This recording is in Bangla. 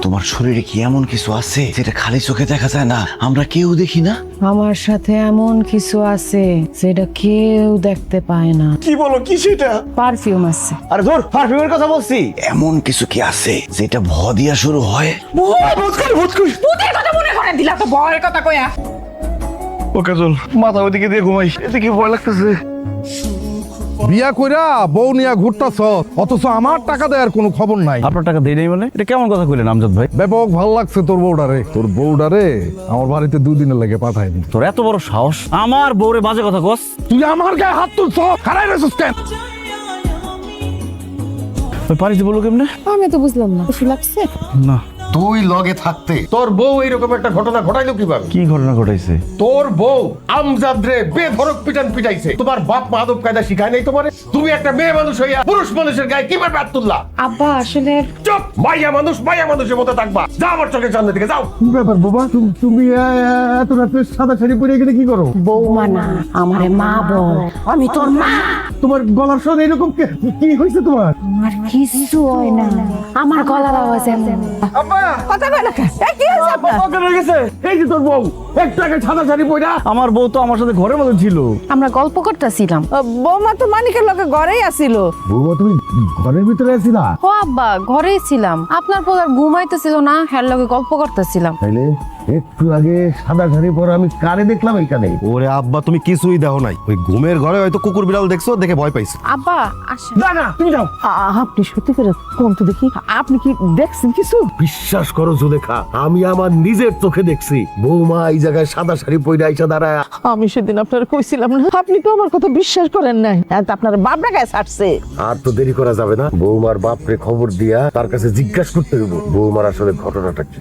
তোমার শরীরে কি এমন কিছু আছে যেটা খালি চোখে দেখা যায় না, আমরা কেউ দেখি না? আমার সাথে এমন কিছু আছে যেটা কেউ দেখতে পায় না। কি বলো, কি সেটা? পারফিউম আছে। আরে ধর, পারফিউমের কথা বলছি। এমন কিছু কি আছে যেটা ভ দিয়া শুরু হয়? তোদের কথা মনে করে দিলা তো ভয়ের কথা কয়া। ও কাজল, মাথা ওইদিকে দিয়ে ঘুমাই, এদিকে ভয় লাগতেছে। বিয়া কইরা বউ নিয়া ঘুরতাছ, অথচ আমার টাকা দেওয়ার কোনো খবর নাই। আপনার টাকা দেই নাই মানে? এটা কেমন কথা কইলেন আমজাদ ভাই? ব্যাপক ভাল লাগছে তোর বউডারে আমার বাড়িতে 2 দিনের লেগে পাঠাইনি। তোর এত বড় সাহস, আমার বউরে বাজে কথা কস? তুই আমার গায়ে হাত তুলছ, খারাই রয়েছিস কেন? ওই পানিতে বললো কেমনে? আমি তো বুঝলাম না, খুশি লাগছে? না। তুই লগে থাকতে তোর বউ এইরকম একটা ঘটনা ঘটাইলো কিভাবে? কি ঘটনা ঘটাইছে? তোর বউ আমজাদ রে বেধড়ক পিটাইছে। তোমার বাপ মা আদব কায়দা শিখায় নাই তোমারে? তুমি একটা মেয়ে মানুষ হইয়া পুরুষ মানুষের গায়ে কিভাবে হাত তুললা? আব্বা আসলে চুপ! মাইয়া মানুষের মতো থাকবা। যাও আমার চোখের সামনে থেকে যাও। কি ব্যাপার বাবা, তুমি এত রাতে সাদা শাড়ি পরে এখানে কি করো? বৌমা না, আমারে মা বল। আমি তোর মা। তোমার গলার স্বর এরকম কি হয়েছে তোমার? আমার কিছু হয় না, আমার গলার আওয়াজ এমন। কথা কয় না কেন? কি হয়েছে আপনার? এই যে তোর বউ একটু আগে সাদা শাড়ি পরে। আমার বউ তো আমার সাথে ঘরের মধ্যে ছিল। আমরা গল্প করতেছিলাম। বৌমা তো মানিকের লগে ঘরেই আসিল। বৌমা তুমি ঘরের ভিতরে আছিলা? ও আব্বা, ঘরেই ছিলাম। আপনার পোলার ঘুমাইতেছিল না, হ্যার লগে গল্প করতেছিলাম। তাইলে একটু আগে সাদা শাড়ি পরে আমি কারে দেখলাম এখানে? ওরে আব্বা, তুমি কিছুই দেখো নাই। ওই ঘুমের ঘরে হয়তো কুকুর বিড়াল দেখছো, দেখে ভয় পাইছো। আব্বা আসেন। না না, তুমি যাও। আপনি সত্যি করে কোন তো দেখি, আপনি কি দেখছেন কিছু? বিশ্বাস করো জুলেখা, আমি আমার নিজের চোখে দেখছি বৌমা এই জায়গায় সাদা শাড়ি পরে আইসা দাঁড়ায়। আমি সেদিন আপনার কইছিলাম না, আপনি তো আমার কথা বিশ্বাস করেন নাই। আপনার বাপরা গায়ে ছাড়ছে। আর তো দেরি করা যাবে না, বৌমার বাপরে খবর দিয়া তার কাছে জিজ্ঞাসা করতে দেবো বৌমার আসলে ঘটনাটা কি।